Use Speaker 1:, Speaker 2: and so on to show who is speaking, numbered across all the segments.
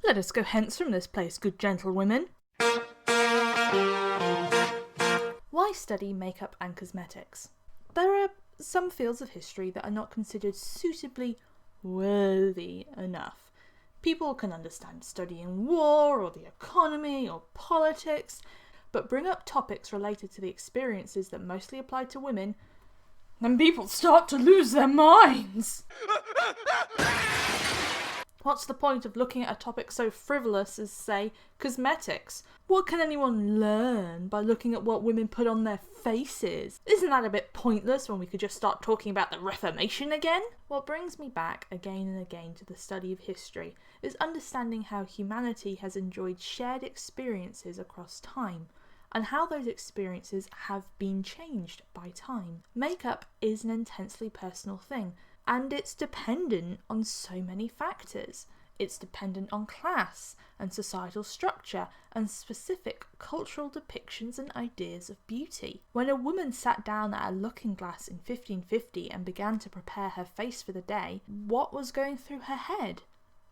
Speaker 1: Let us go hence from this place, good gentlewomen. Why study makeup and cosmetics? There are some fields of history that are not considered suitably worthy enough. People can understand studying war or the economy or politics, but bring up topics related to the experiences that mostly apply to women, and people start to lose their minds. What's the point of looking at a topic so frivolous as, say, cosmetics? What can anyone learn by looking at what women put on their faces? Isn't that a bit pointless when we could just start talking about the Reformation again? What brings me back again and again to the study of history is understanding how humanity has enjoyed shared experiences across time, and how those experiences have been changed by time. Makeup is an intensely personal thing, and it's dependent on so many factors. It's dependent on class and societal structure and specific cultural depictions and ideas of beauty. When a woman sat down at a looking glass in 1550 and began to prepare her face for the day, what was going through her head?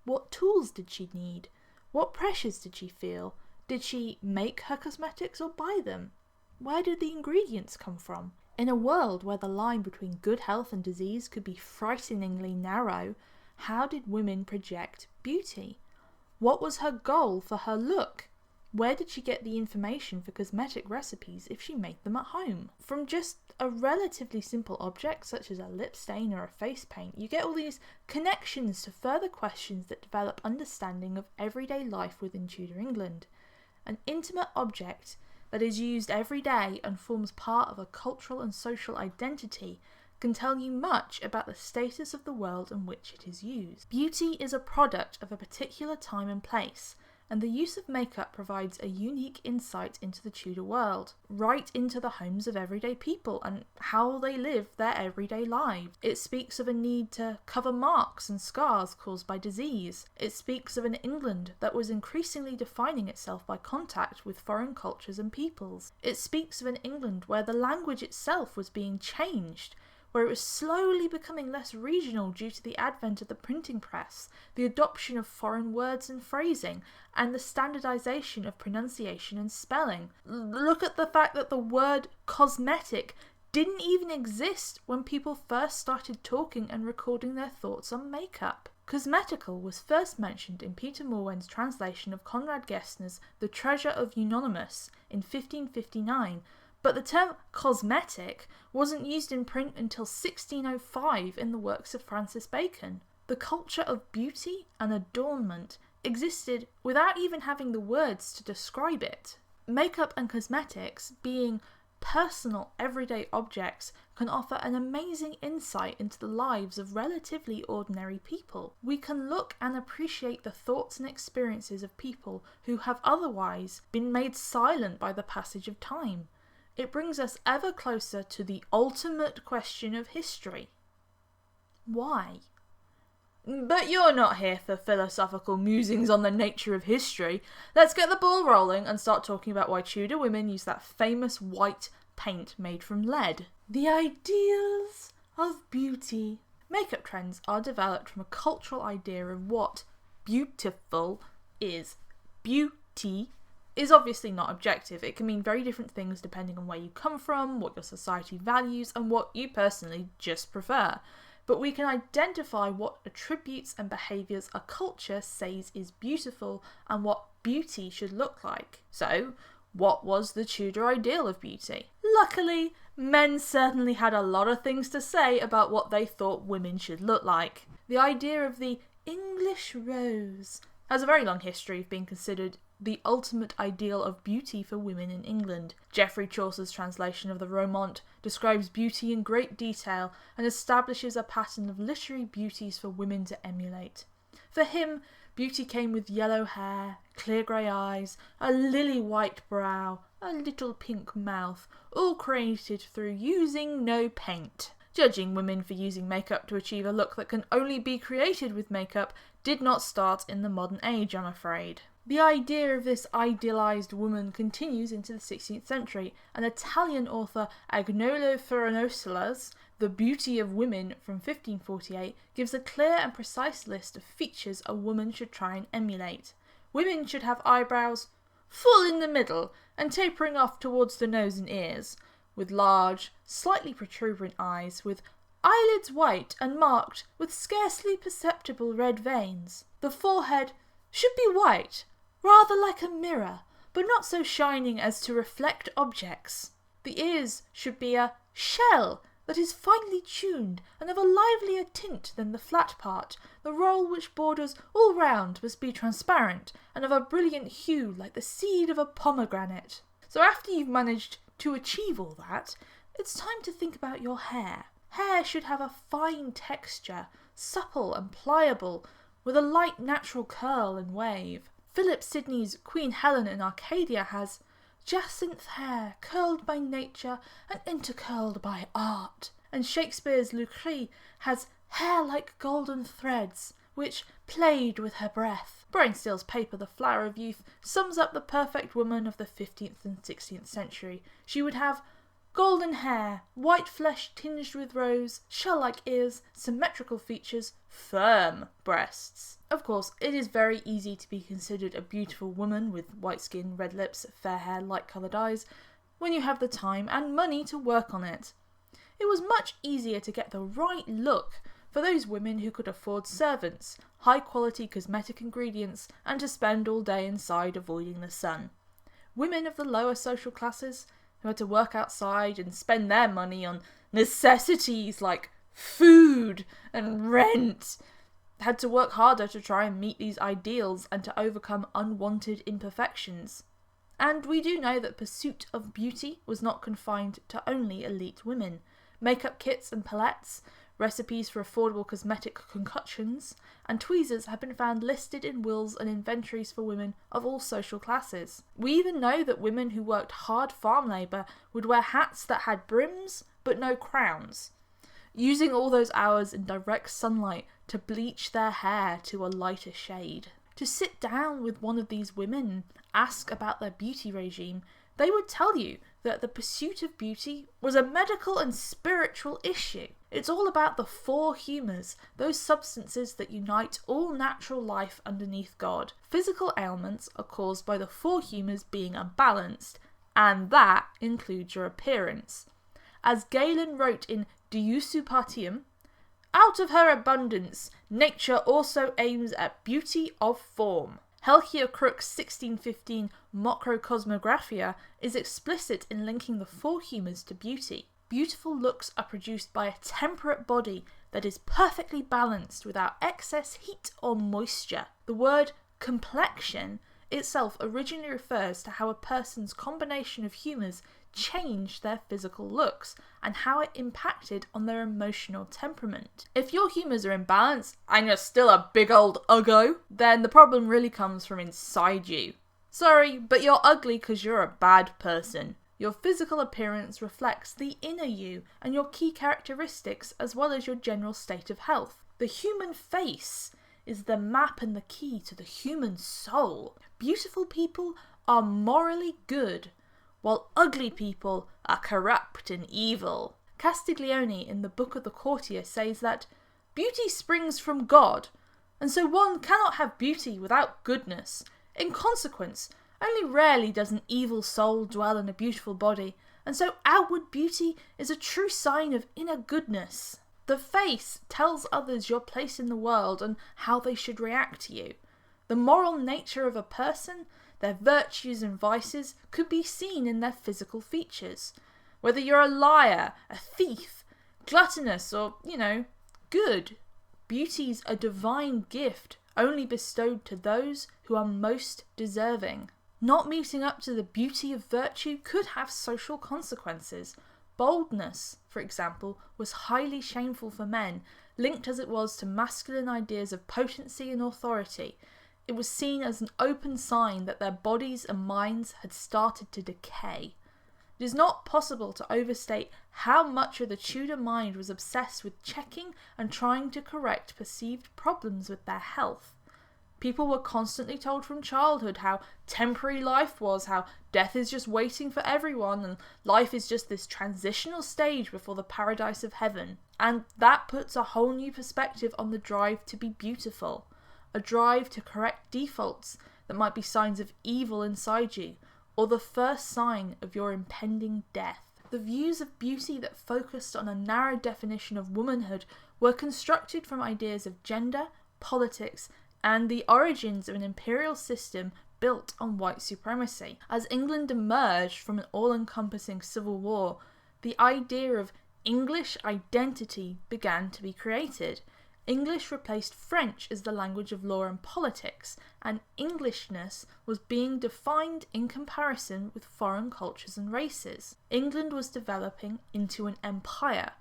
Speaker 1: What tools did she need? What pressures did she feel? Did she make her cosmetics or buy them? Where did the ingredients come from? In a world where the line between good health and disease could be frighteningly narrow, how did women project beauty? What was her goal for her look? Where did she get the information for cosmetic recipes if she made them at home? From just a relatively simple object such as a lip stain or a face paint, you get all these connections to further questions that develop understanding of everyday life within Tudor England. An intimate object that is used every day and forms part of a cultural and social identity can tell you much about the status of the world in which it is used. Beauty is a product of a particular time and place, and the use of makeup provides a unique insight into the Tudor world, right into the homes of everyday people and how they live their everyday lives. It speaks of a need to cover marks and scars caused by disease. It speaks of an England that was increasingly defining itself by contact with foreign cultures and peoples. It speaks of an England where the language itself was being changed, where it was slowly becoming less regional due to the advent of the printing press, the adoption of foreign words and phrasing, and the standardisation of pronunciation and spelling. Look at the fact that the word cosmetic didn't even exist when people first started talking and recording their thoughts on makeup. Cosmetical was first mentioned in Peter Morwen's translation of Conrad Gessner's The Treasure of Euonymus in 1559, but the term cosmetic wasn't used in print until 1605 in the works of Francis Bacon. The culture of beauty and adornment existed without even having the words to describe it. Makeup and cosmetics, being personal everyday objects, can offer an amazing insight into the lives of relatively ordinary people. We can look and appreciate the thoughts and experiences of people who have otherwise been made silent by the passage of time. It brings us ever closer to the ultimate question of history. Why? But you're not here for philosophical musings on the nature of history. Let's get the ball rolling and start talking about why Tudor women used that famous white paint made from lead. The ideals of beauty. Makeup trends are developed from a cultural idea of what beautiful is. Beauty is obviously not objective. It can mean very different things depending on where you come from, what your society values, and what you personally just prefer. But we can identify what attributes and behaviours a culture says is beautiful and what beauty should look like. So, what was the Tudor ideal of beauty? Luckily, men certainly had a lot of things to say about what they thought women should look like. The idea of the English rose has a very long history of being considered the ultimate ideal of beauty for women in England. Geoffrey Chaucer's translation of the Romaunt describes beauty in great detail and establishes a pattern of literary beauties for women to emulate. For him, beauty came with yellow hair, clear grey eyes, a lily-white brow, a little pink mouth, all created through using no paint. Judging women for using makeup to achieve a look that can only be created with makeup did not start in the modern age, I'm afraid. The idea of this idealised woman continues into the 16th century, and Italian author Agnolo Ferranosilla's The Beauty of Women from 1548 gives a clear and precise list of features a woman should try and emulate. Women should have eyebrows full in the middle and tapering off towards the nose and ears, with large, slightly protuberant eyes, with eyelids white and marked with scarcely perceptible red veins. The forehead should be white, rather like a mirror, but not so shining as to reflect objects. The ears should be a shell that is finely tuned and of a livelier tint than the flat part. The roll which borders all round must be transparent and of a brilliant hue like the seed of a pomegranate. So after you've managed to achieve all that, it's time to think about your hair. Hair should have a fine texture, supple and pliable, with a light natural curl and wave. Philip Sidney's Queen Helen in Arcadia has jacinth hair, curled by nature and intercurled by art. And Shakespeare's Lucrece has hair like golden threads, which played with her breath. Brainstill's paper The Flower of Youth sums up the perfect woman of the 15th and 16th century. She would have golden hair, white flesh tinged with rose, shell-like ears, symmetrical features, firm breasts. Of course, it is very easy to be considered a beautiful woman with white skin, red lips, fair hair, light-coloured eyes, when you have the time and money to work on it. It was much easier to get the right look for those women who could afford servants, high-quality cosmetic ingredients, and to spend all day inside avoiding the sun. Women of the lower social classes, who had to work outside and spend their money on necessities like food and rent, had to work harder to try and meet these ideals and to overcome unwanted imperfections. And we do know that pursuit of beauty was not confined to only elite women. Makeup kits and palettes, recipes for affordable cosmetic concoctions, and tweezers have been found listed in wills and inventories for women of all social classes. We even know that women who worked hard farm labour would wear hats that had brims but no crowns, using all those hours in direct sunlight to bleach their hair to a lighter shade. To sit down with one of these women, ask about their beauty regime, they would tell you that the pursuit of beauty was a medical and spiritual issue. It's all about the four humours, those substances that unite all natural life underneath God. Physical ailments are caused by the four humours being unbalanced, and that includes your appearance. As Galen wrote in Diusu Partium, out of her abundance, nature also aims at beauty of form. Helkiah Crook's 1615 Macrocosmographia is explicit in linking the four humours to beauty. Beautiful looks are produced by a temperate body that is perfectly balanced without excess heat or moisture. The word complexion itself originally refers to how a person's combination of humours changed their physical looks and how it impacted on their emotional temperament. If your humours are imbalanced and you're still a big old uggo, then the problem really comes from inside you. Sorry, but you're ugly because you're a bad person. Your physical appearance reflects the inner you and your key characteristics as well as your general state of health. The human face is the map and the key to the human soul. Beautiful people are morally good, while ugly people are corrupt and evil. Castiglione in the Book of the Courtier says that beauty springs from God, and so one cannot have beauty without goodness. In consequence, only rarely does an evil soul dwell in a beautiful body, and so outward beauty is a true sign of inner goodness. The face tells others your place in the world and how they should react to you. The moral nature of a person, their virtues and vices, could be seen in their physical features. Whether you're a liar, a thief, gluttonous, or, good, beauty's a divine gift only bestowed to those who are most deserving. Not meeting up to the beauty of virtue could have social consequences. Boldness, for example, was highly shameful for men, linked as it was to masculine ideas of potency and authority. It was seen as an open sign that their bodies and minds had started to decay. It is not possible to overstate how much of the Tudor mind was obsessed with checking and trying to correct perceived problems with their health. People were constantly told from childhood how temporary life was, how death is just waiting for everyone, and life is just this transitional stage before the paradise of heaven. And that puts a whole new perspective on the drive to be beautiful. a drive to correct defaults that might be signs of evil inside you, or the first sign of your impending death. The views of beauty that focused on a narrow definition of womanhood were constructed from ideas of gender, politics, and the origins of an imperial system built on white supremacy. As England emerged from an all-encompassing civil war, the idea of English identity began to be created. English replaced French as the language of law and politics, and Englishness was being defined in comparison with foreign cultures and races. England was developing into an empire,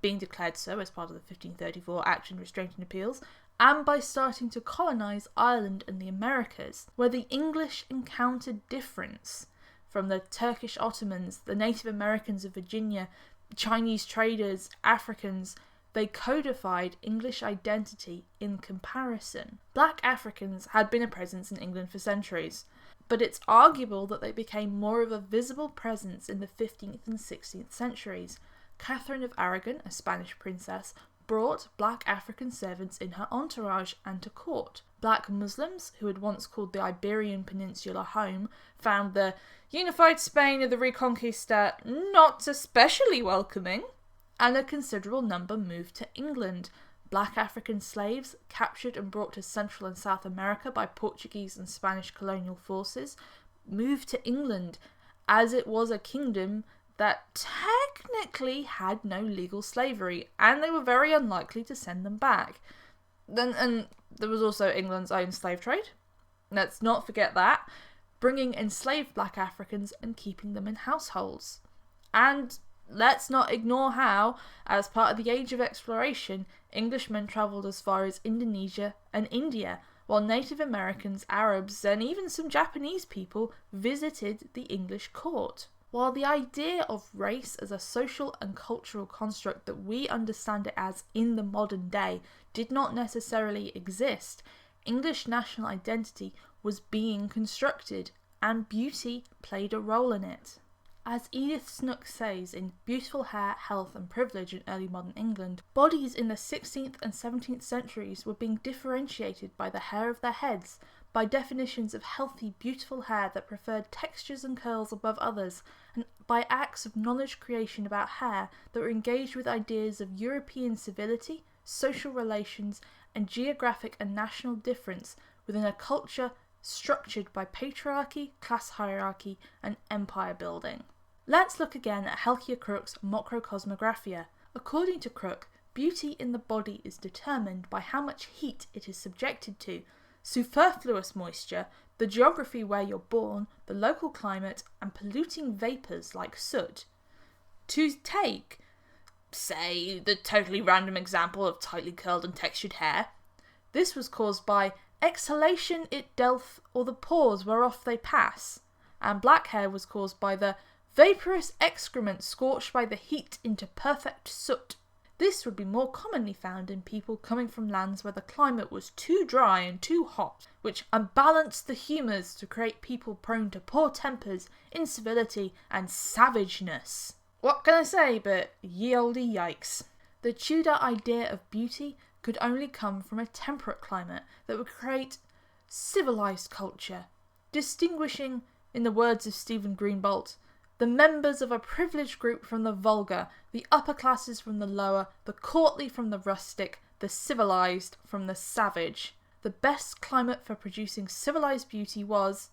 Speaker 1: being declared so as part of the 1534 Act and Restraint and Appeals, and by starting to colonise Ireland and the Americas, where the English encountered difference from the Turkish Ottomans, the Native Americans of Virginia, Chinese traders, Africans. They codified English identity in comparison. Black Africans had been a presence in England for centuries, but it's arguable that they became more of a visible presence in the 15th and 16th centuries. Catherine of Aragon, a Spanish princess, brought black African servants in her entourage and to court. Black Muslims, who had once called the Iberian Peninsula home, found the unified Spain of the Reconquista not especially welcoming, and a considerable number moved to England. Black African slaves, captured and brought to Central and South America by Portuguese and Spanish colonial forces, moved to England, as it was a kingdom that technically had no legal slavery, and they were very unlikely to send them back. And there was also England's own slave trade. Let's not forget that. Bringing enslaved black Africans and keeping them in households. And let's not ignore how, as part of the Age of Exploration, Englishmen travelled as far as Indonesia and India, while Native Americans, Arabs, and even some Japanese people visited the English court. While the idea of race as a social and cultural construct that we understand it as in the modern day did not necessarily exist, English national identity was being constructed, and beauty played a role in it. As Edith Snook says in Beautiful Hair, Health and Privilege in Early Modern England, bodies in the 16th and 17th centuries were being differentiated by the hair of their heads, by definitions of healthy, beautiful hair that preferred textures and curls above others, and by acts of knowledge creation about hair that were engaged with ideas of European civility, social relations, and geographic and national difference within a culture structured by patriarchy, class hierarchy, and empire building. Let's look again at Helkia Crook's Macrocosmographia. According to Crook, beauty in the body is determined by how much heat it is subjected to, superfluous moisture, the geography where you're born, the local climate, and polluting vapours like soot. To take, say, the totally random example of tightly curled and textured hair, this was caused by exhalation it doth, or the pores whereof they pass, and black hair was caused by the vaporous excrement scorched by the heat into perfect soot. This would be more commonly found in people coming from lands where the climate was too dry and too hot, which unbalanced the humours to create people prone to poor tempers, incivility, and savageness. What can I say but ye olde yikes? The Tudor idea of beauty could only come from a temperate climate that would create civilised culture, distinguishing, in the words of Stephen Greenbolt, the members of a privileged group from the vulgar, the upper classes from the lower, the courtly from the rustic, the civilised from the savage. The best climate for producing civilised beauty was,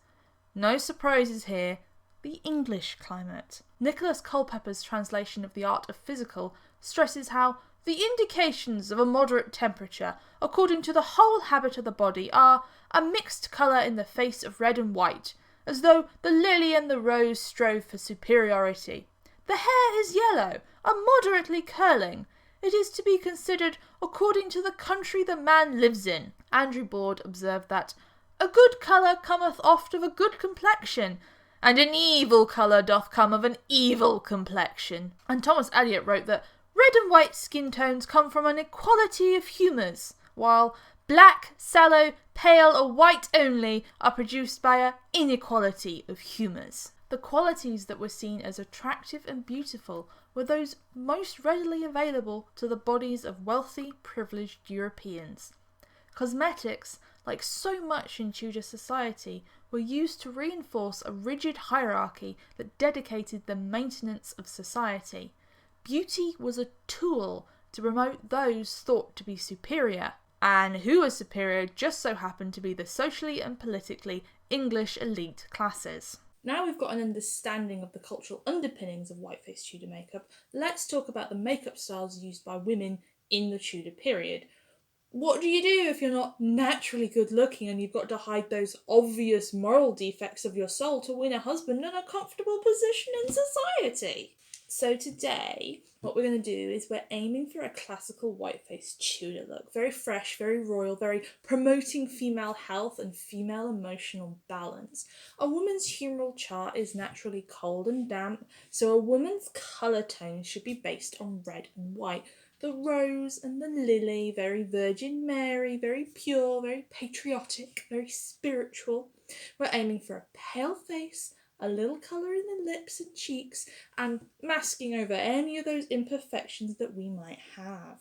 Speaker 1: no surprises here, the English climate. Nicholas Culpeper's translation of The Art of Physical stresses how the indications of a moderate temperature, according to the whole habit of the body, are a mixed colour in the face of red and white, as though the lily and the rose strove for superiority. The hair is yellow, and moderately curling. It is to be considered according to the country the man lives in. Andrew Board observed that a good colour cometh oft of a good complexion, and an evil colour doth come of an evil complexion. And Thomas Eliot wrote that red and white skin tones come from an equality of humours, while black, sallow, pale, or white only are produced by an inequality of humours. The qualities that were seen as attractive and beautiful were those most readily available to the bodies of wealthy, privileged Europeans. Cosmetics, like so much in Tudor society, were used to reinforce a rigid hierarchy that dedicated the maintenance of society. Beauty was a tool to promote those thought to be superior, and who was superior just so happened to be the socially and politically English elite classes. Now we've got an understanding of the cultural underpinnings of whiteface Tudor makeup, let's talk about the makeup styles used by women in the Tudor period. What do you do if you're not naturally good looking and you've got to hide those obvious moral defects of your soul to win a husband and a comfortable position in society? So today, what we're going to do is we're aiming for a classical white-faced Tudor look. Very fresh, very royal, very promoting female health and female emotional balance. A woman's humoral chart is naturally cold and damp, so a woman's colour tones should be based on red and white. The rose and the lily, very Virgin Mary, very pure, very patriotic, very spiritual. We're aiming for a pale face, a little colour in the lips and cheeks, and masking over any of those imperfections that we might have.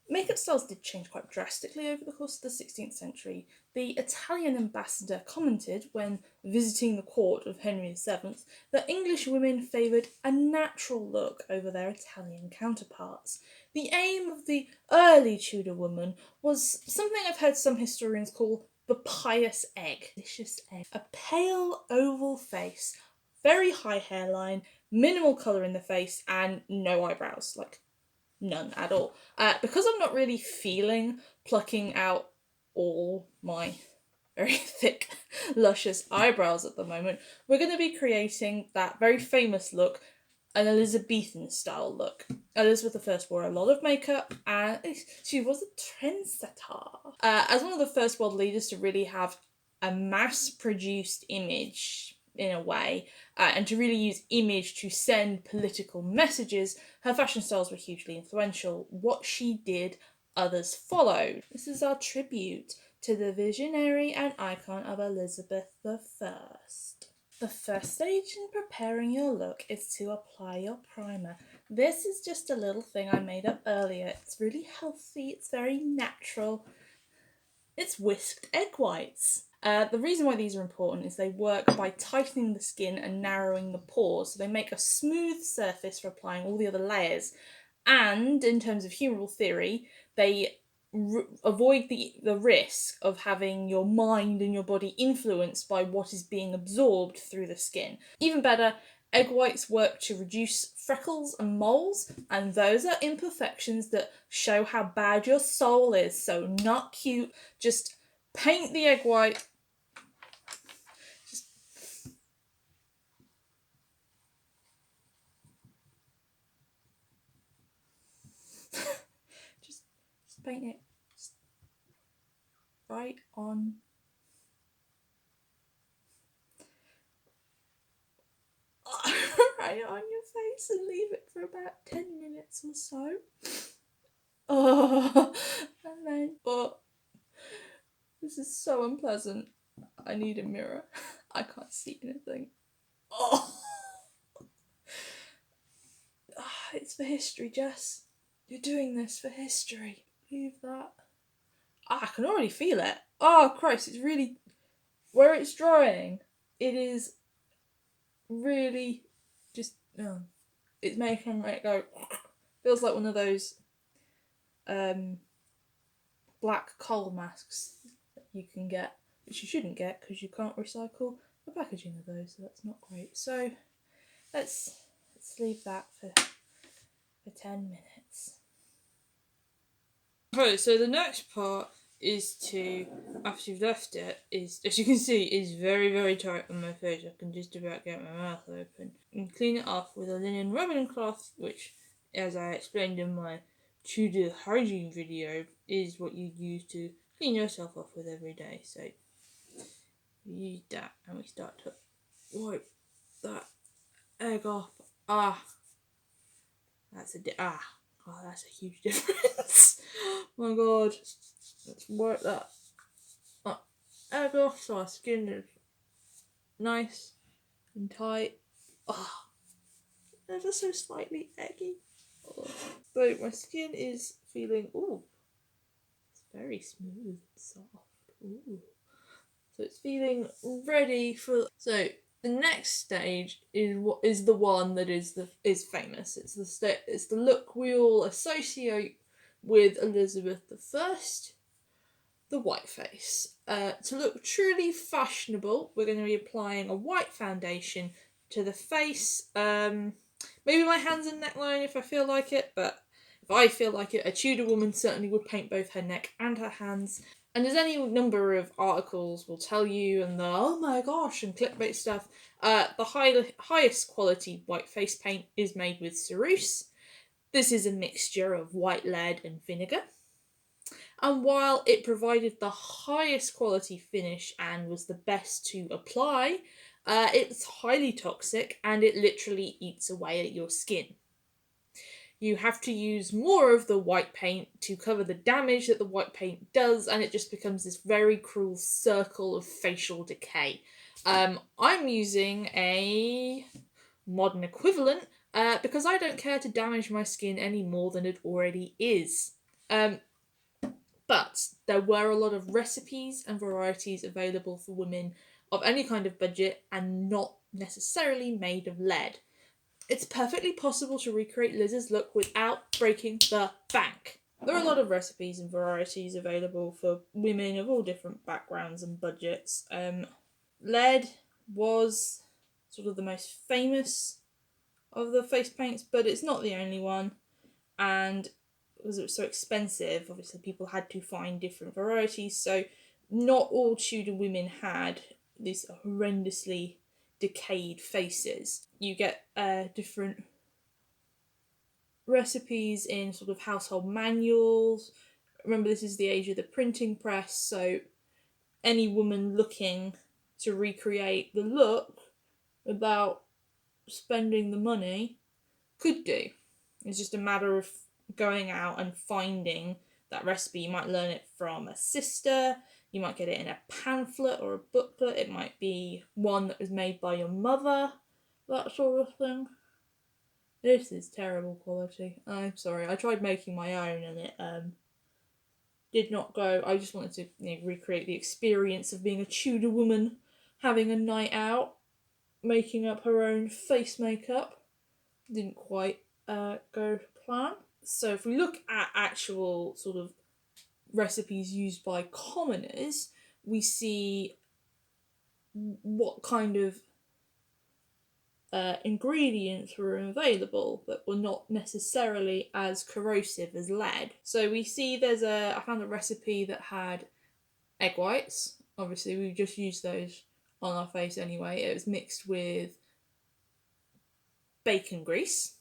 Speaker 1: Makeup styles did change quite drastically over the course of the 16th century. The Italian ambassador commented, when visiting the court of Henry VII, that English women favoured a natural look over their Italian counterparts. The aim of the early Tudor woman was something I've heard some historians call the pious egg. Delicious egg. A pale oval face, very high hairline, minimal colour in the face, and no eyebrows. Like, none at all. Because I'm not really feeling plucking out all my very thick, luscious eyebrows at the moment, we're going to be creating that very famous look, an Elizabethan style look. Elizabeth I wore a lot of makeup and she was a trendsetter. As one of the first world leaders to really have a mass-produced image in a way, and to really use image to send political messages, her fashion styles were hugely influential. What she did, others followed. This is our tribute to the visionary and icon of Elizabeth I. The first stage in preparing your look is to apply your primer. This is just a little thing I made up earlier. It's really healthy, it's very natural. It's whisked egg whites. The reason why these are important is they work by tightening the skin and narrowing the pores, so they make a smooth surface for applying all the other layers. And in terms of humoral theory, they avoid the risk of having your mind and your body influenced by what is being absorbed through the skin. Even better, egg whites work to reduce freckles and moles, and those are imperfections that show how bad your soul is, so not cute. Just paint the egg white. Just paint it right on. Right on your face and leave it for about 10 minutes or so. Oh, and then, but this is so unpleasant. I need a mirror. I can't see anything. Oh, it's for history, Jess. You're doing this for history. Leave that. I can already feel it. Oh, Christ, it's really... Where it's drying, it is really just... it's making it go... Feels like one of those black coal masks that you can get, which you shouldn't get because you can't recycle the packaging of those, so that's not great. So let's leave that for 10 minutes. Okay, so the next part is to, after you've left it, is, as you can see, is very, very tight on my face. I can just about get my mouth open. And clean it off with a linen rubbing cloth, which, as I explained in my Tudor hygiene video, is what you use to clean yourself off with every day. So we use that and we start to wipe that egg off. That's a huge difference. My God, let's wipe that egg off so our skin is nice and tight. Ever so slightly eggy. So my skin is feeling, it's very smooth and soft. Ooh. So it's feeling ready for. So the next stage is what is the one that is famous. It's the look we all associate with Elizabeth I, the white face. To look truly fashionable, we're going to be applying a white foundation to the face. Maybe my hands and neckline if I feel like it, but if I feel like it, a Tudor woman certainly would paint both her neck and her hands. And as any number of articles will tell you, and the oh my gosh and clickbait stuff, the highest quality white face paint is made with ceruse. This is a mixture of white lead and vinegar. And while it provided the highest quality finish and was the best to apply, it's highly toxic and it literally eats away at your skin. You have to use more of the white paint to cover the damage that the white paint does, and it just becomes this very cruel circle of facial decay. I'm using a modern equivalent because I don't care to damage my skin any more than it already is. But there were a lot of recipes and varieties available for women of any kind of budget and not necessarily made of lead. It's perfectly possible to recreate Liz's look without breaking the bank. There are a lot of recipes and varieties available for women of all different backgrounds and budgets. Lead was sort of the most famous of the face paints, but it's not the only one. And because it was so expensive, obviously people had to find different varieties, so not all Tudor women had these horrendously decayed faces. You get different recipes in sort of household manuals. Remember, this is the age of the printing press, so any woman looking to recreate the look without spending the money could do. It's just a matter of going out and finding that recipe. You might learn it from a sister, you might get it in a pamphlet or a booklet, it might be one that was made by your mother, that sort of thing. This is terrible quality. I'm sorry, I tried making my own and it did not go. I just wanted to recreate the experience of being a Tudor woman, having a night out, making up her own face makeup. Didn't quite go to plan. So if we look at actual sort of recipes used by commoners, we see what kind of ingredients were available that were not necessarily as corrosive as lead. So we see I found a recipe that had egg whites. Obviously we just used those on our face anyway. It was mixed with bacon grease,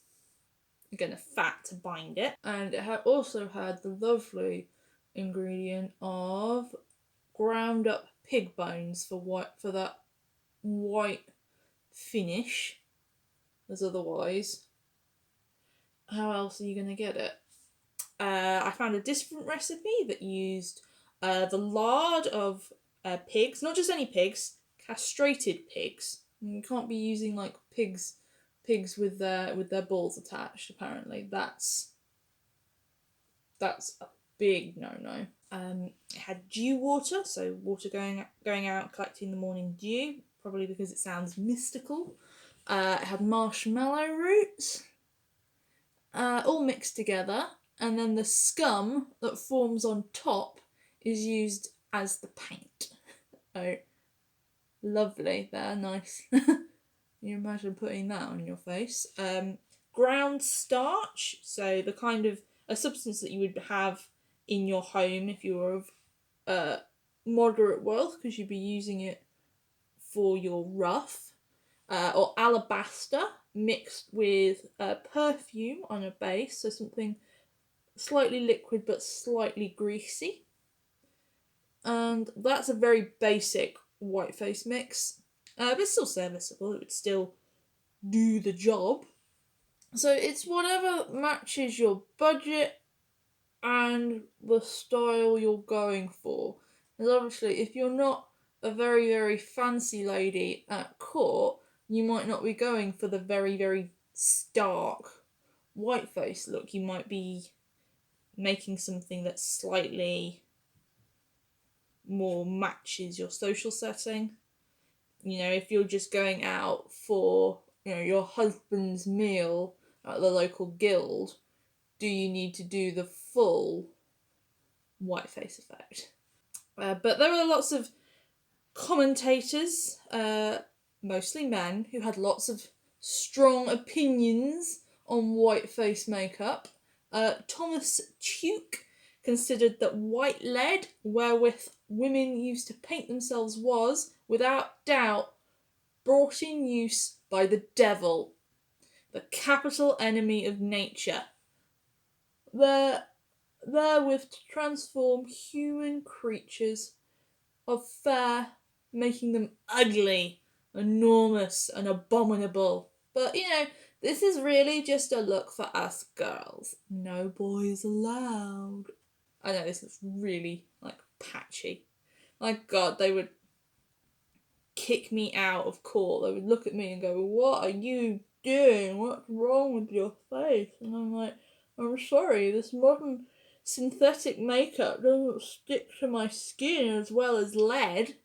Speaker 1: again a fat to bind it, and it also had the lovely ingredient of ground up pig bones for that white finish, as otherwise how else are you going to get it? I found a different recipe that used the lard of pigs, not just any pigs, castrated pigs. You can't be using like pigs with their balls attached. Apparently, that's a big no. It had dew water, so water going out collecting the morning dew, probably because it sounds mystical. It had marshmallow roots, all mixed together, and then the scum that forms on top is used as the paint. Oh, lovely there, nice. You imagine putting that on your face. Ground starch, so the kind of a substance that you would have in your home if you were of moderate wealth, because you'd be using it for your ruff, or alabaster mixed with perfume on a base, so something slightly liquid but slightly greasy. And that's a very basic white face mix, but it's still serviceable. It would still do the job. So it's whatever matches your budget and the style you're going for. Because obviously, if you're not a very, very fancy lady at court, you might not be going for the very, very stark white face look. You might be making something that's slightly more matches your social setting. You know, if you're just going out for, you know, your husband's meal at the local guild, do you need to do the full whiteface effect? But there were lots of commentators, mostly men, who had lots of strong opinions on whiteface makeup. Thomas Tuke considered that white lead, wherewith women used to paint themselves, was, without doubt, brought in use by the devil, the capital enemy of nature, therewith to transform human creatures of fair, making them ugly, enormous, and abominable. But, you know, this is really just a look for us girls. No boys allowed. I know this is really, like, patchy. My God, they would kick me out of court. They would look at me and go, "What are you doing? What's wrong with your face?" And I'm like, "I'm sorry, this modern synthetic makeup doesn't stick to my skin as well as lead.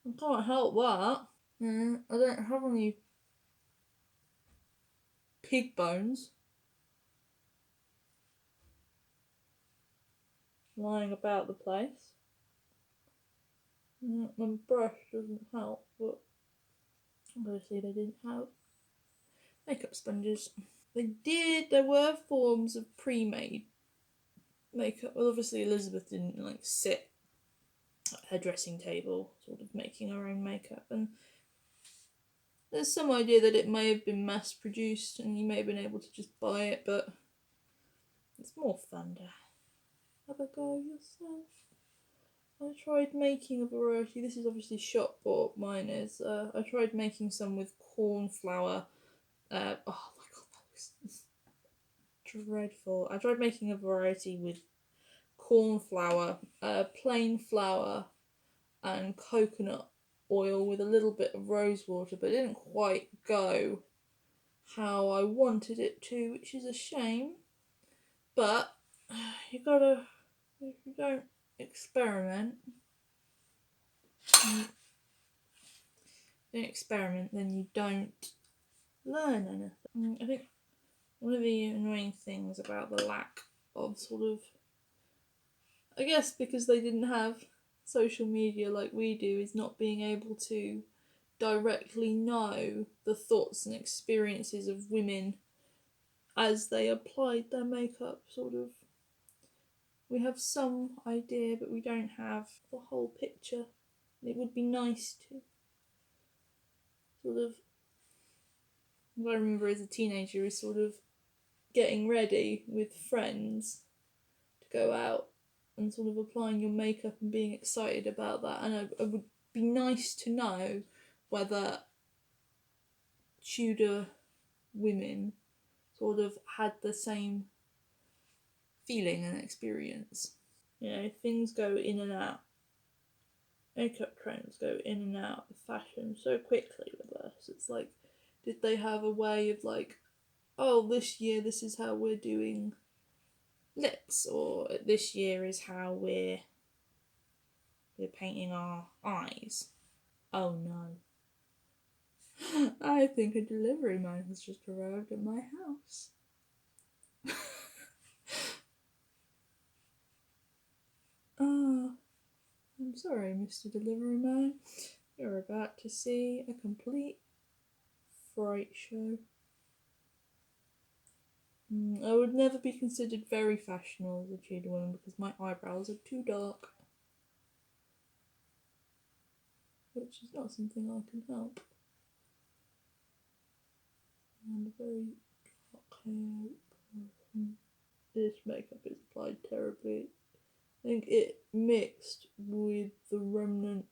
Speaker 1: I can't help that. I don't have any pig bones lying about the place. My brush doesn't help, but obviously they didn't have makeup sponges. There were forms of pre-made makeup. Well, obviously Elizabeth didn't like sit at her dressing table sort of making her own makeup, and there's some idea that it may have been mass produced and you may have been able to just buy it, but it's more fun to have a go yourself. I tried making a variety. This is obviously shop bought. Mine is. I tried making some with corn flour. Oh my God, that was dreadful. I tried making a variety with corn flour, plain flour, and coconut oil with a little bit of rose water, but it didn't quite go how I wanted it to, which is a shame. But you gotta, if you don't experiment, then you don't learn anything. I think one of the annoying things about the lack of sort of, I guess because they didn't have social media like we do, is not being able to directly know the thoughts and experiences of women as they applied their makeup, sort of. We have some idea, but we don't have the whole picture. It would be nice to sort of, what I remember as a teenager is sort of getting ready with friends to go out and sort of applying your makeup and being excited about that. And it would be nice to know whether Tudor women sort of had the same feeling and experience. You know, things go in and out. Makeup trends go in and out of fashion so quickly with us. It's like, did they have a way of like, oh, this year this is how we're doing lips, or this year is how we're painting our eyes? Oh no. I think a delivery man has just arrived at my house. Ah, I'm sorry, Mr. Delivery Man. You're about to see a complete fright show. I would never be considered very fashionable as a Tudor woman because my eyebrows are too dark. Which is not something I can help. I'm a very dark haired person. This makeup is applied terribly. I think it mixed with the remnant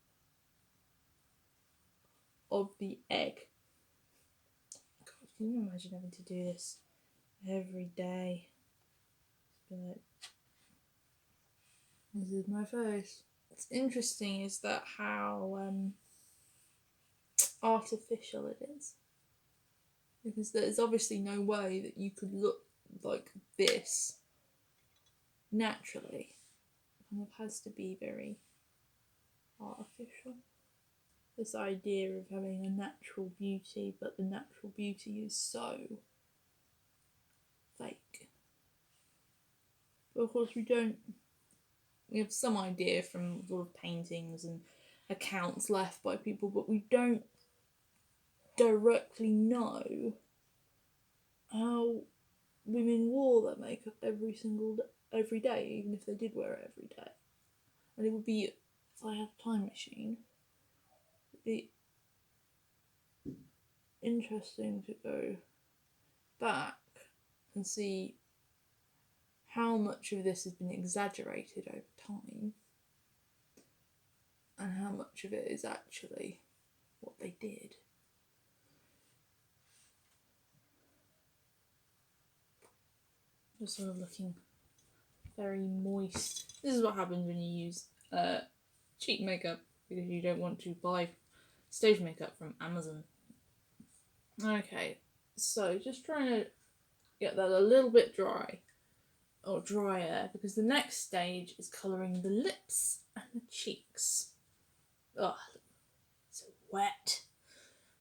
Speaker 1: of the egg. God, can you imagine having to do this every day? But this is my face. What's interesting is that how artificial it is. Because there's obviously no way that you could look like this naturally. It kind of has to be very artificial. This idea of having a natural beauty, but the natural beauty is so fake. But of course, we have some idea from sort of paintings and accounts left by people, but we don't directly know how women wore their makeup every day, even if they did wear it every day. And it would be, if I had a time machine, it'd be interesting to go back and see how much of this has been exaggerated over time and how much of it is actually what they did. Just sort of looking very moist. This is what happens when you use cheap makeup because you don't want to buy stage makeup from Amazon. Okay, so just trying to get that a little bit dry or drier because the next stage is colouring the lips and the cheeks. Ugh, so wet.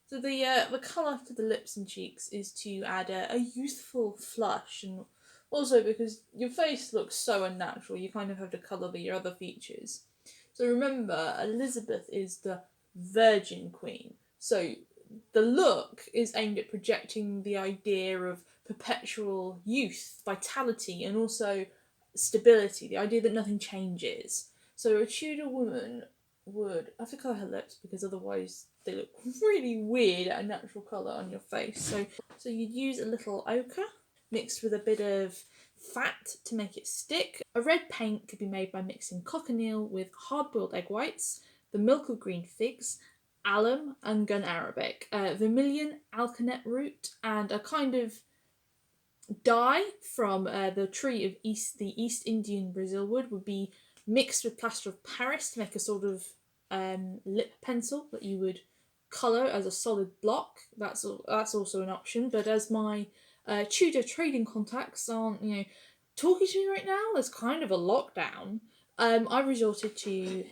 Speaker 1: So the colour to the lips and cheeks is to add a youthful flush, and also because your face looks so unnatural, you kind of have to colour your other features. So remember, Elizabeth is the Virgin Queen. So the look is aimed at projecting the idea of perpetual youth, vitality, and also stability, the idea that nothing changes. So a Tudor woman would have to colour her lips because otherwise they look really weird at a natural colour on your face. So you'd use a little ochre mixed with a bit of fat to make it stick. A red paint could be made by mixing cochineal with hard-boiled egg whites, the milk of green figs, alum and gun arabic, vermilion, alkanet root, and a kind of dye from the tree of the East Indian Brazil would be mixed with plaster of Paris to make a sort of lip pencil that you would colour as a solid block. That's also an option. But as my Tudor trading contacts aren't, talking to me right now, there's kind of a lockdown. I resorted to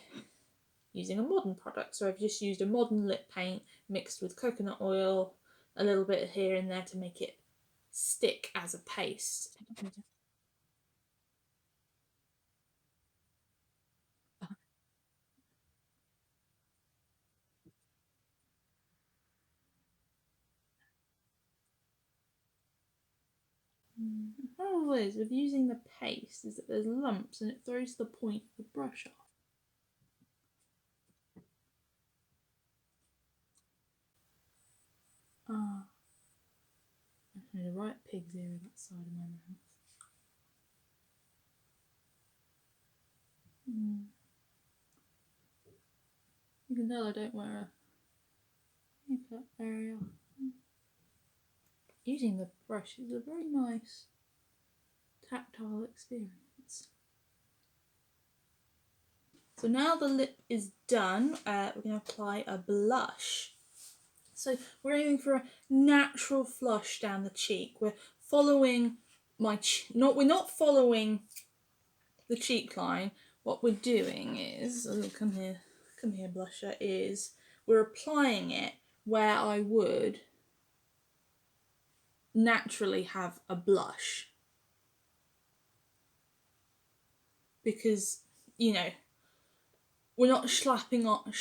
Speaker 1: using a modern product. So I've just used a modern lip paint mixed with coconut oil, a little bit here and there to make it stick as a paste. The problem is with using the paste is that there's lumps and it throws the point of the brush off. Ah, I've made a right pig's ear of that side of my mouth. You can tell I don't wear a makeup very often. Using the brush is a very nice tactile experience. So now the lip is done, we're going to apply a blush. So we're aiming for a natural flush down the cheek. We're following we're not following the cheek line. What we're doing is, come here blusher, is we're applying it where I would naturally have a blush. Because, we're not slapping on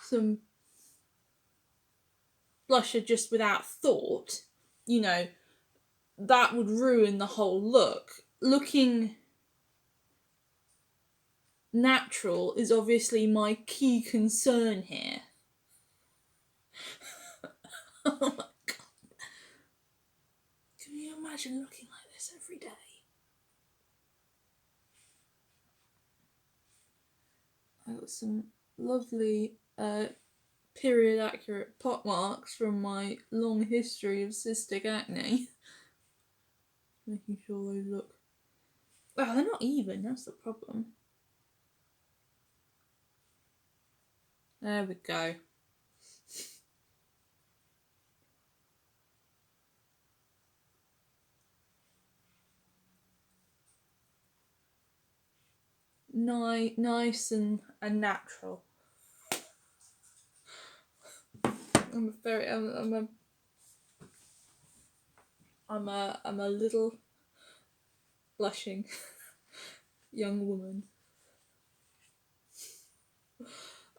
Speaker 1: some blusher just without thought. That would ruin the whole look. Looking natural is obviously my key concern here. Oh my god. Can you imagine looking like this every day? I got some lovely period accurate pot marks from my long history of cystic acne. Making sure those look... Well, they're not even, that's the problem. There we go. nice and natural. I'm a little blushing young woman.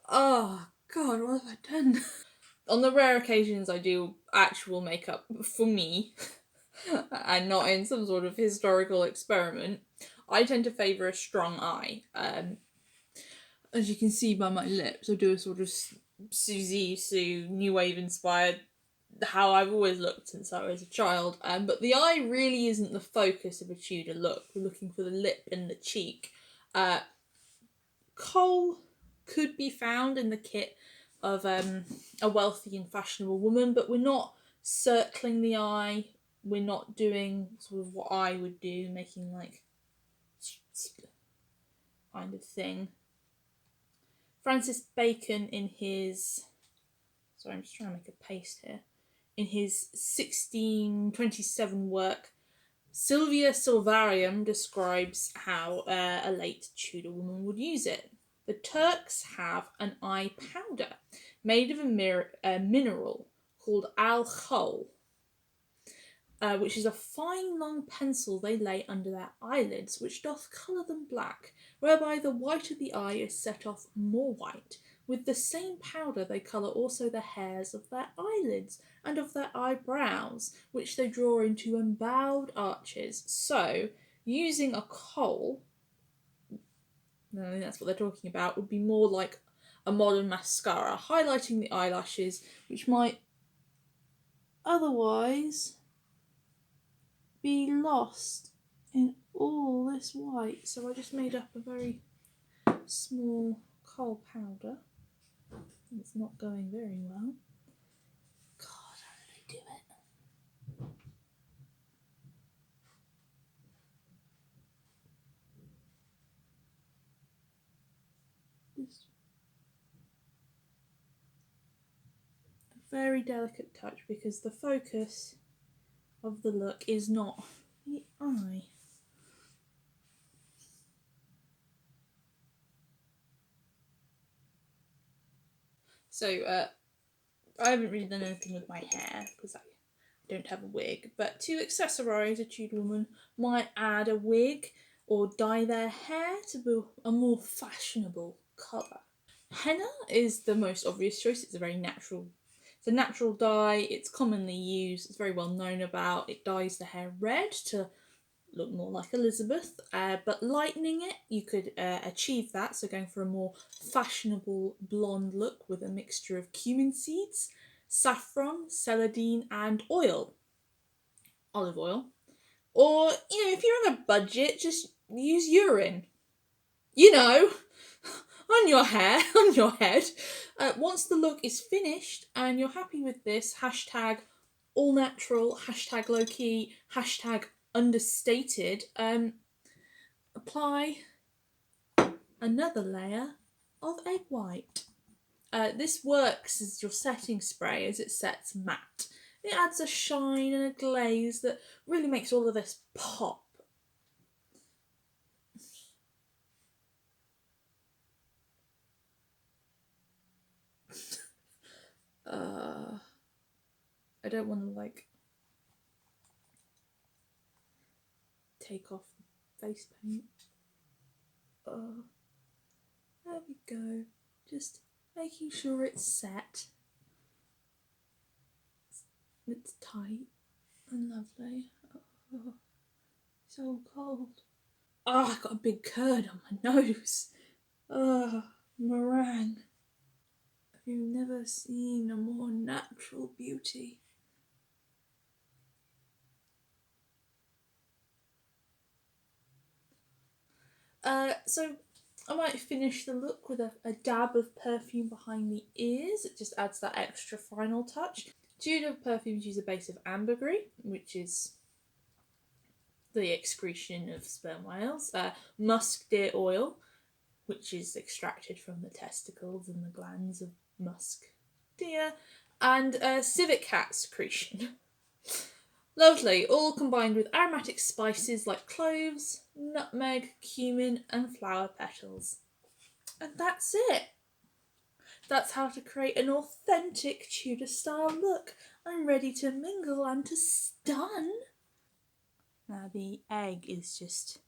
Speaker 1: Oh God, what have I done? On the rare occasions I do actual makeup for me, and not in some sort of historical experiment, I tend to favour a strong eye. As you can see by my lips, I do a sort of Susie Sue New Wave inspired, how I've always looked since I was a child. But the eye really isn't the focus of a Tudor look. We're looking for the lip and the cheek. Kohl could be found in the kit of a wealthy and fashionable woman, but we're not circling the eye. We're not doing sort of what I would do, making like kind of thing. Francis Bacon in his, sorry, I'm just trying to make a paste here, in his 1627 work, Sylvia Silvarium, describes how a late Tudor woman would use it. The Turks have an eye powder made of a mineral called alcohol, which is a fine long pencil they lay under their eyelids, which doth colour them black, whereby the white of the eye is set off more white. With the same powder they colour also the hairs of their eyelids and of their eyebrows, which they draw into embowed arches. So, using a kohl, I think that's what they're talking about, would be more like a modern mascara, highlighting the eyelashes, which might otherwise be lost in all this white. So I just made up a very small kohl powder. It's not going very well. God, how did I do it? Just a very delicate touch, because the focus of the look is not the eye. So, I haven't really done anything with my hair because I don't have a wig, but to accessorise, a Tudor woman might add a wig or dye their hair to be a more fashionable colour. Henna is the most obvious choice. It's a natural dye, it's commonly used, it's very well known about. It dyes the hair red to look more like Elizabeth, but lightening it, you could achieve that, so going for a more fashionable blonde look with a mixture of cumin seeds, saffron, celandine and oil, olive oil. Or, if you're on a budget, just use urine, on your hair, on your head. Once the look is finished and you're happy with this, hashtag all natural, hashtag low key, hashtag understated, apply another layer of egg white. This works as your setting spray as it sets matte. It adds a shine and a glaze that really makes all of this pop. I don't want to take off face paint. There we go. Just making sure it's set. It's tight and lovely. Oh, so cold. Oh, I got a big curd on my nose. Oh, meringue. Have you never seen a more natural beauty? So I might finish the look with a dab of perfume behind the ears. It just adds that extra final touch. Tudor perfumes use a base of ambergris, which is the excretion of sperm whales, musk deer oil, which is extracted from the testicles and the glands of musk deer, and civet cat secretion. Lovely, all combined with aromatic spices like cloves, nutmeg, cumin, and flower petals. And that's it. That's how to create an authentic Tudor style look. I'm ready to mingle and to stun. Now the egg is just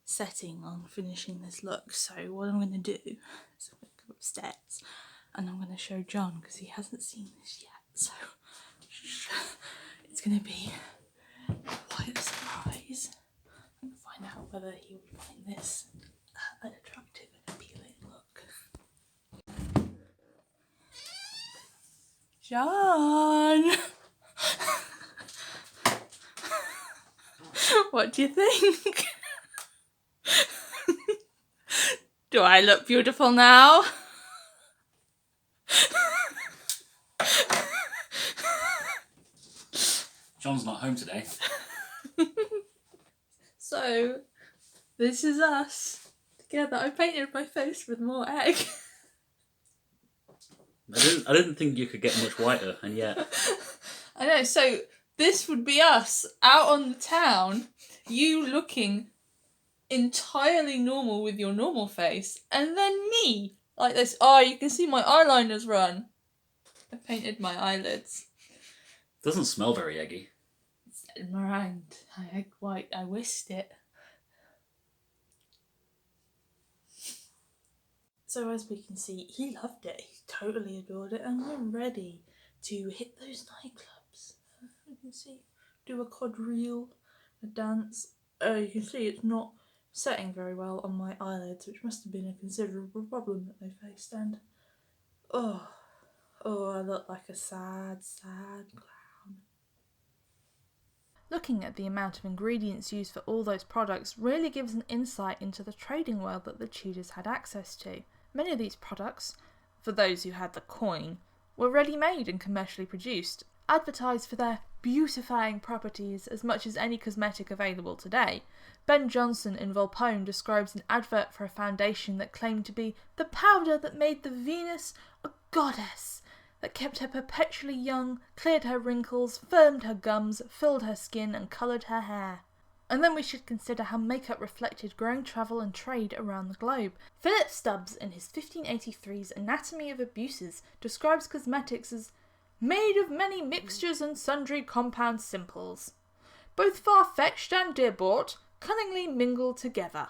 Speaker 1: setting on finishing this look, so what I'm going to do is I'm going to go upstairs and I'm going to show John because he hasn't seen this yet, so it's going to be quite a surprise and find out whether he would find this an attractive and appealing look. John! What do you think? Do I look beautiful now?
Speaker 2: John's not home today.
Speaker 1: So, this is us together. I painted my face with more egg.
Speaker 2: I didn't think you could get much whiter, and yet.
Speaker 1: I know, so this would be us out on the town, you looking entirely normal with your normal face, and then me like this. Oh, you can see my eyeliner's run. I painted my eyelids.
Speaker 2: Doesn't smell very eggy.
Speaker 1: It's meringue. Egg white. I whisked it. So as we can see, he loved it. He totally adored it, and we're ready to hit those nightclubs. You can see, do a quadrille, a dance. You can see it's not setting very well on my eyelids, which must have been a considerable problem that they faced. And oh, I look like a sad, sad clown. Looking at the amount of ingredients used for all those products really gives an insight into the trading world that the Tudors had access to. Many of these products, for those who had the coin, were ready-made and commercially produced, advertised for their beautifying properties as much as any cosmetic available today. Ben Jonson in Volpone describes an advert for a foundation that claimed to be the powder that made the Venus a goddess, that kept her perpetually young, cleared her wrinkles, firmed her gums, filled her skin, and coloured her hair. And then we should consider how makeup reflected growing travel and trade around the globe. Philip Stubbs, in his 1583's Anatomy of Abuses, describes cosmetics as made of many mixtures and sundry compound simples, both far-fetched and dear-bought, cunningly mingled together.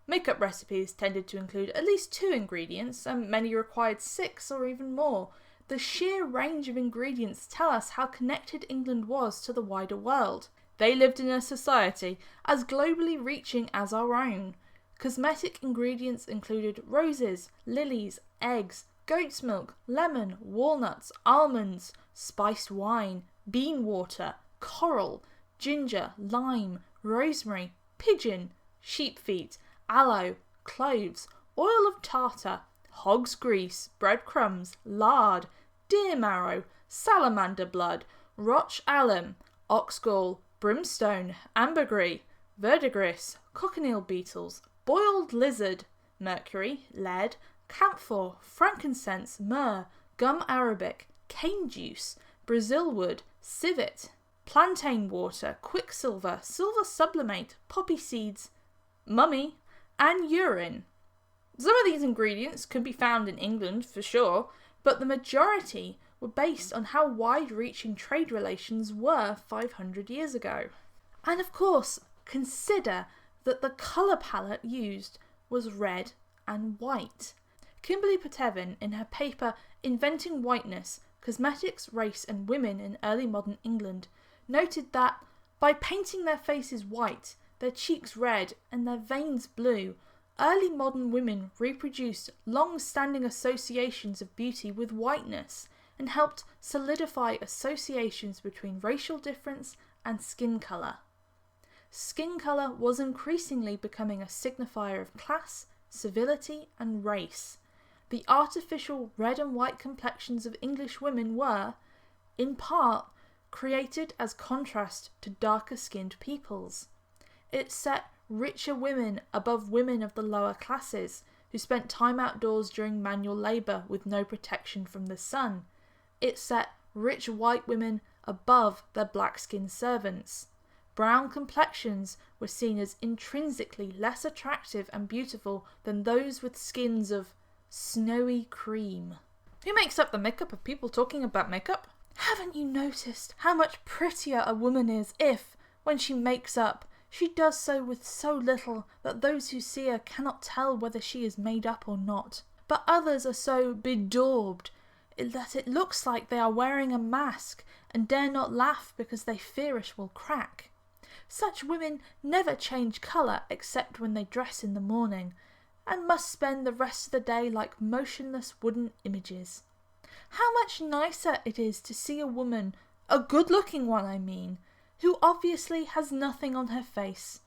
Speaker 1: Makeup recipes tended to include at least 2 ingredients, and many required 6 or even more. The sheer range of ingredients tell us how connected England was to the wider world. They lived in a society as globally reaching as our own. Cosmetic ingredients included roses, lilies, eggs, goat's milk, lemon, walnuts, almonds, spiced wine, bean water, coral, ginger, lime, rosemary, pigeon, sheep feet, aloe, cloves, oil of tartar, hog's grease, breadcrumbs, lard, deer marrow, salamander blood, roch alum, ox gall, brimstone, ambergris, verdigris, cochineal beetles, boiled lizard, mercury, lead, camphor, frankincense, myrrh, gum arabic, cane juice, Brazil wood, civet, plantain water, quicksilver, silver sublimate, poppy seeds, mummy, and urine. Some of these ingredients could be found in England for sure, but the majority were based on how wide-reaching trade relations were 500 years ago. And of course, consider that the colour palette used was red and white. Kimberly Pottevin, in her paper Inventing Whiteness, Cosmetics, Race and Women in Early Modern England, noted that by painting their faces white, their cheeks red and their veins blue, early modern women reproduced long-standing associations of beauty with whiteness and helped solidify associations between racial difference and skin colour. Skin colour was increasingly becoming a signifier of class, civility and race. The artificial red and white complexions of English women were, in part, created as contrast to darker-skinned peoples. It set richer women above women of the lower classes, who spent time outdoors during manual labour with no protection from the sun. It set rich white women above their black-skinned servants. Brown complexions were seen as intrinsically less attractive and beautiful than those with skins of snowy cream. Who makes up the makeup of people talking about makeup? Haven't you noticed how much prettier a woman is if, when she makes up, she does so with so little that those who see her cannot tell whether she is made up or not? But others are so bedaubed that it looks like they are wearing a mask and dare not laugh because they fear it will crack. Such women never change colour except when they dress in the morning, and must spend the rest of the day like motionless wooden images. How much nicer it is to see a woman, a good-looking one I mean, who obviously has nothing on her face,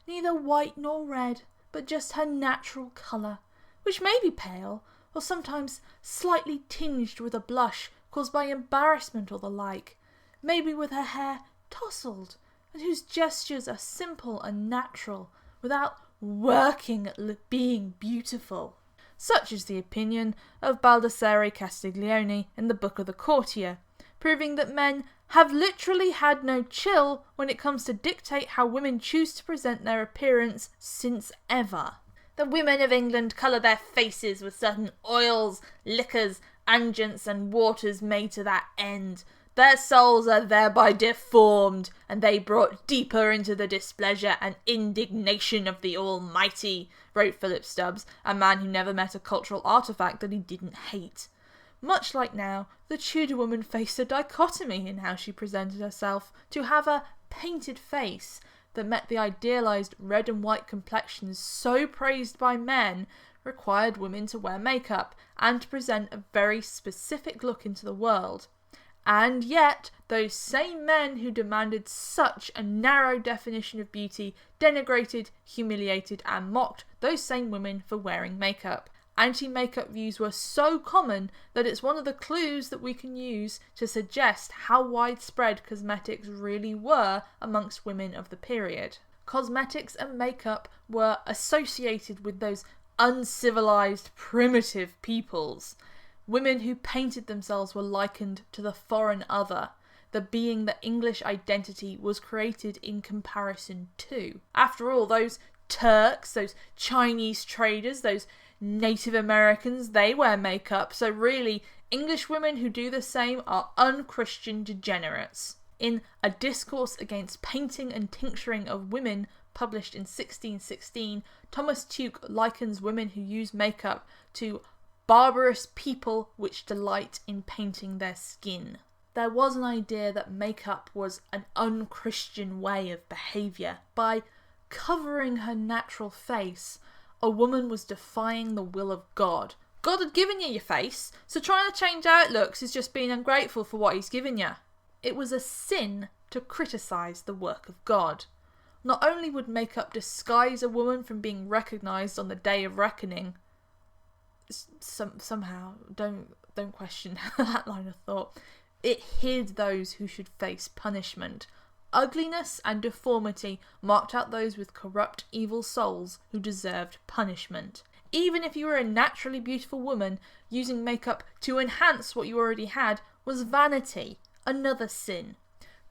Speaker 1: neither white nor red, but just her natural colour, which may be pale, or sometimes slightly tinged with a blush caused by embarrassment or the like, maybe with her hair tousled, and whose gestures are simple and natural, without working at being beautiful. Such is the opinion of Baldassare Castiglione in the Book of the Courtier, proving that men have literally had no chill when it comes to dictate how women choose to present their appearance since ever. The women of England colour their faces with certain oils, liquors, unguents and waters made to that end. Their souls are thereby deformed, and they brought deeper into the displeasure and indignation of the Almighty, wrote Philip Stubbs, a man who never met a cultural artefact that he didn't hate. Much like now, the Tudor woman faced a dichotomy in how she presented herself. To have a painted face that met the idealised red and white complexions so praised by men required women to wear makeup and to present a very specific look into the world. And yet, those same men who demanded such a narrow definition of beauty denigrated, humiliated and mocked those same women for wearing makeup. Anti-makeup views were so common that it's one of the clues that we can use to suggest how widespread cosmetics really were amongst women of the period. Cosmetics and makeup were associated with those uncivilized, primitive peoples. Women who painted themselves were likened to the foreign other, the being that English identity was created in comparison to. After all, those Turks, those Chinese traders, those Native Americans, they wear makeup, so really, English women who do the same are unchristian degenerates. In A Discourse Against Painting and Tincturing of Women, published in 1616, Thomas Tuke likens women who use makeup to barbarous people which delight in painting their skin. There was an idea that makeup was an unchristian way of behaviour. By covering her natural face, a woman was defying the will of God. God had given you your face, so trying to change how it looks is just being ungrateful for what he's given you. It was a sin to criticise the work of God. Not only would makeup disguise a woman from being recognised on the day of reckoning, somehow, don't question that line of thought, it hid those who should face punishment. Ugliness and deformity marked out those with corrupt, evil souls who deserved punishment. Even if you were a naturally beautiful woman, using makeup to enhance what you already had was vanity, another sin.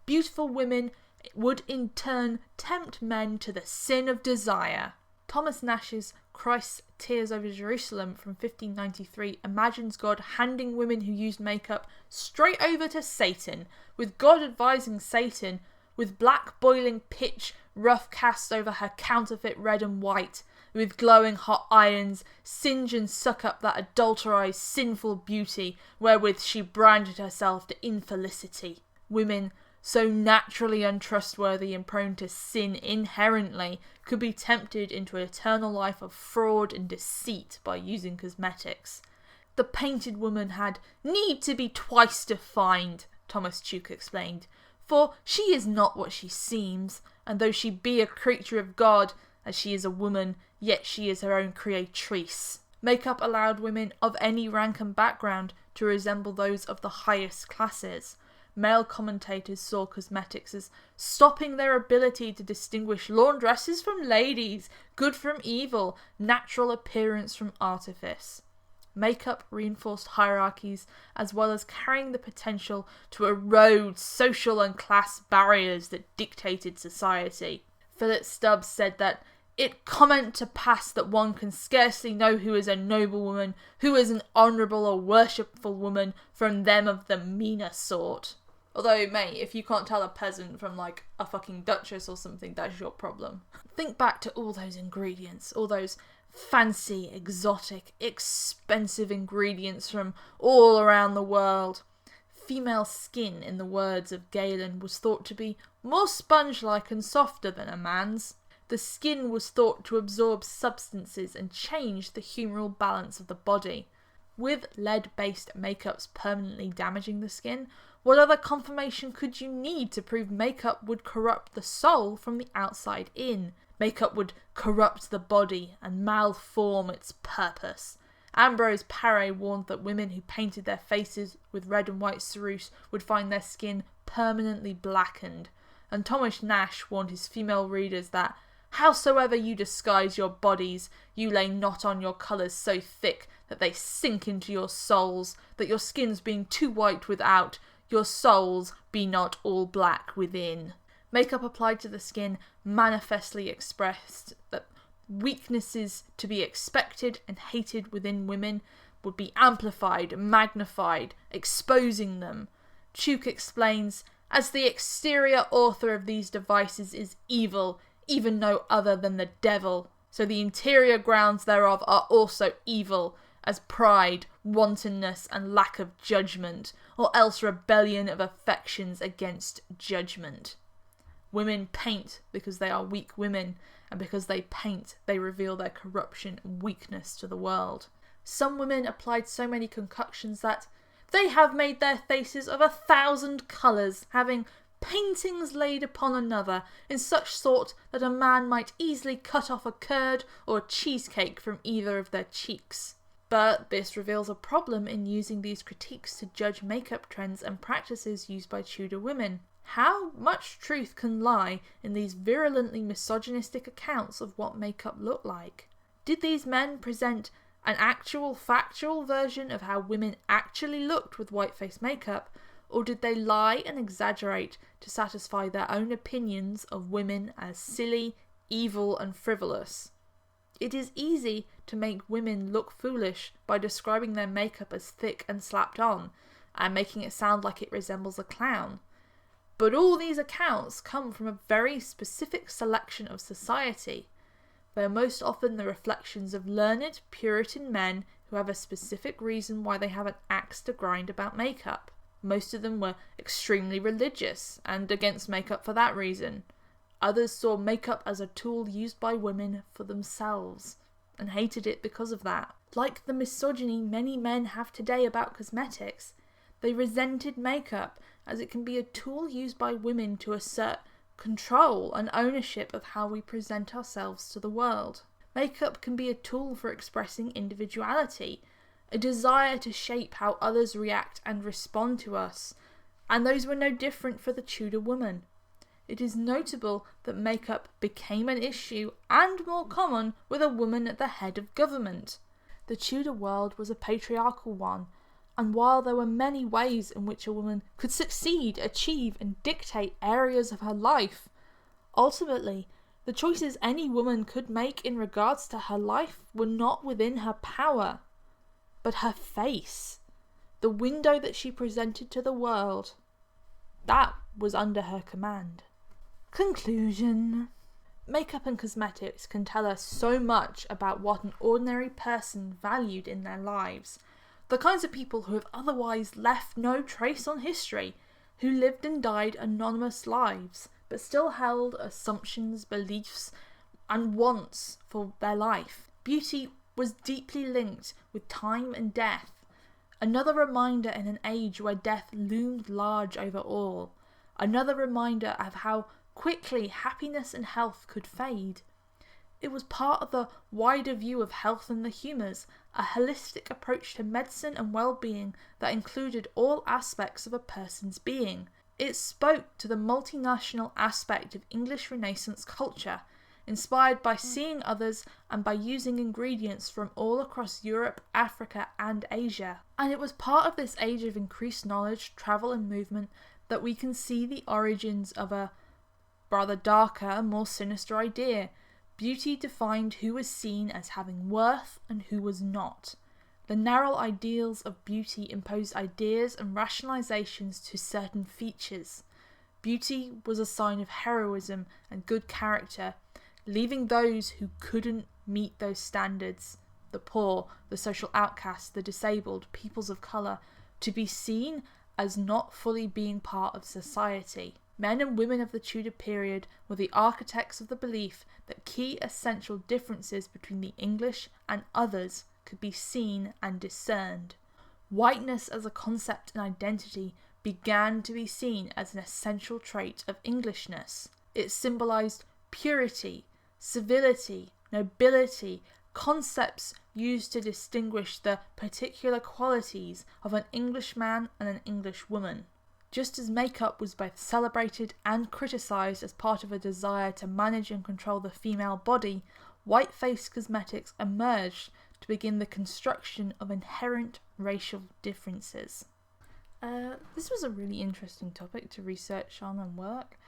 Speaker 1: Beautiful women would in turn tempt men to the sin of desire. Thomas Nash's Christ's Tears over Jerusalem from 1593 imagines God handing women who used makeup straight over to Satan, with God advising Satan, with black boiling pitch rough cast over her counterfeit red and white, with glowing hot irons, singe and suck up that adulterized sinful beauty wherewith she branded herself to infelicity. Women, so naturally untrustworthy and prone to sin inherently, could be tempted into an eternal life of fraud and deceit by using cosmetics. The painted woman had need to be twice defined, Thomas Tuke explained, for she is not what she seems, and though she be a creature of God, as she is a woman, yet she is her own creatrice. Makeup allowed women of any rank and background to resemble those of the highest classes. Male commentators saw cosmetics as stopping their ability to distinguish laundresses from ladies, good from evil, natural appearance from artifice. makeup reinforced hierarchies as well as carrying the potential to erode social and class barriers that dictated society. Philip Stubbs said that it comment to pass that one can scarcely know who is a noble woman, who is an honourable or worshipful woman, from them of the meaner sort. Although, mate, if you can't tell a peasant from, like, a fucking duchess or something, that's your problem. Think back to all those ingredients, all those fancy, exotic, expensive ingredients from all around the world. Female skin, in the words of Galen, was thought to be more sponge-like and softer than a man's. The skin was thought to absorb substances and change the humoral balance of the body. With lead-based makeups permanently damaging the skin, what other confirmation could you need to prove makeup would corrupt the soul from the outside in? Makeup would corrupt the body and malform its purpose. Ambrose Paré warned that women who painted their faces with red and white ceruse would find their skin permanently blackened. And Thomas Nash warned his female readers that, howsoever you disguise your bodies, you lay not on your colours so thick that they sink into your souls, that your skins being too white without, your souls be not all black within. Makeup applied to the skin manifestly expressed that weaknesses to be expected and hated within women would be amplified, magnified, exposing them. Tuke explains, as the exterior author of these devices is evil, even no other than the devil, so the interior grounds thereof are also evil, as pride, wantonness, and lack of judgment, or else rebellion of affections against judgment. Women paint because they are weak women, and because they paint, they reveal their corruption and weakness to the world. Some women applied so many concoctions that they have made their faces of 1,000 colours, having paintings laid upon another, in such sort that a man might easily cut off a curd or a cheesecake from either of their cheeks. But this reveals a problem in using these critiques to judge makeup trends and practices used by Tudor women. How much truth can lie in these virulently misogynistic accounts of what makeup looked like? Did these men present an actual factual version of how women actually looked with white-face makeup, or did they lie and exaggerate to satisfy their own opinions of women as silly, evil, and frivolous? It is easy to make women look foolish by describing their makeup as thick and slapped on, and making it sound like it resembles a clown. But all these accounts come from a very specific selection of society. They are most often the reflections of learned Puritan men who have a specific reason why they have an axe to grind about makeup. Most of them were extremely religious and against makeup for that reason. Others saw makeup as a tool used by women for themselves and hated it because of that. Like the misogyny many men have today about cosmetics, they resented makeup as it can be a tool used by women to assert control and ownership of how we present ourselves to the world. Makeup can be a tool for expressing individuality, a desire to shape how others react and respond to us, and those were no different for the Tudor woman. It is notable that makeup became an issue and more common with a woman at the head of government. The Tudor world was a patriarchal one, and while there were many ways in which a woman could succeed, achieve, and dictate areas of her life, ultimately, the choices any woman could make in regards to her life were not within her power, but her face, the window that she presented to the world. That was under her command. Conclusion. Makeup and cosmetics can tell us so much about what an ordinary person valued in their lives. The kinds of people who have otherwise left no trace on history, who lived and died anonymous lives, but still held assumptions, beliefs, and wants for their life. Beauty was deeply linked with time and death, another reminder in an age where death loomed large over all, another reminder of how quickly happiness and health could fade. It was part of the wider view of health and the humours, a holistic approach to medicine and well-being that included all aspects of a person's being. It spoke to the multinational aspect of English Renaissance culture. inspired by seeing others and by using ingredients from all across Europe, Africa and Asia. And it was part of this age of increased knowledge, travel and movement that we can see the origins of a rather darker, more sinister idea. Beauty defined who was seen as having worth and who was not. The narrow ideals of beauty imposed ideas and rationalizations to certain features. Beauty was a sign of heroism and good character, leaving those who couldn't meet those standards, the poor, the social outcasts, the disabled, peoples of colour, to be seen as not fully being part of society. Men and women of the Tudor period were the architects of the belief that key essential differences between the English and others could be seen and discerned. Whiteness as a concept and identity began to be seen as an essential trait of Englishness. It symbolised purity, civility, nobility, concepts used to distinguish the particular qualities of an Englishman and an Englishwoman. Just as makeup was both celebrated and criticised as part of a desire to manage and control the female body, white-face cosmetics emerged to begin the construction of inherent racial differences. This was a really interesting topic to research on and work.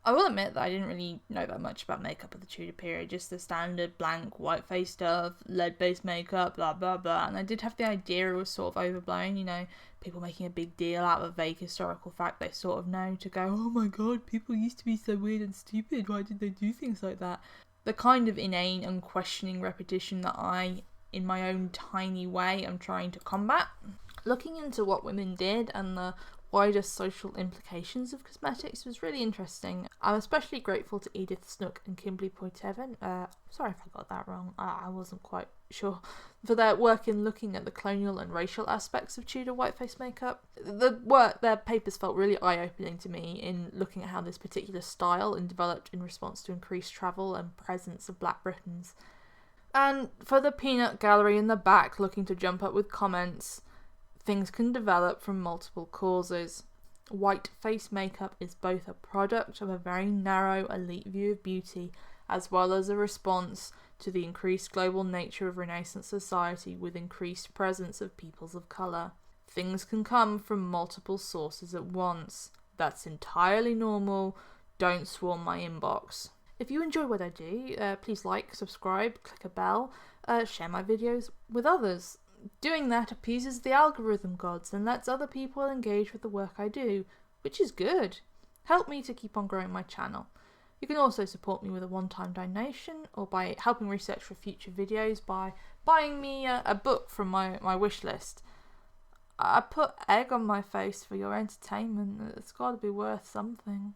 Speaker 1: I will admit that I didn't really know that much about makeup of the Tudor period, just the standard blank white-face stuff, lead-based makeup, blah blah blah, and I did have the idea it was sort of overblown, you know, people making a big deal out of a vague historical fact they sort of know to go, oh my god, people used to be so weird and stupid, why did they do things like that? The kind of inane, unquestioning repetition that I, in my own tiny way, am trying to combat. Looking into what women did and the wider social implications of cosmetics was really interesting. I'm especially grateful to Edith Snook and Kimberly Poitevin, sorry if I got that wrong, I wasn't quite sure, for their work in looking at the colonial and racial aspects of Tudor whiteface makeup. Their papers felt really eye-opening to me in looking at how this particular style and developed in response to increased travel and presence of Black Britons. And for the peanut gallery in the back looking to jump up with comments, things can develop from multiple causes. White face makeup is both a product of a very narrow elite view of beauty, as well as a response to the increased global nature of Renaissance society with increased presence of peoples of colour. Things can come from multiple sources at once. That's entirely normal. Don't swarm my inbox. If you enjoy what I do, please like, subscribe, click a bell, share my videos with others. Doing that appeases the algorithm gods and lets other people engage with the work I do, which is good. Help me to keep on growing my channel. You can also support me with a one-time donation or by helping research for future videos by buying me a book from my wish list. I put egg on my face for your entertainment. It's got to be worth something.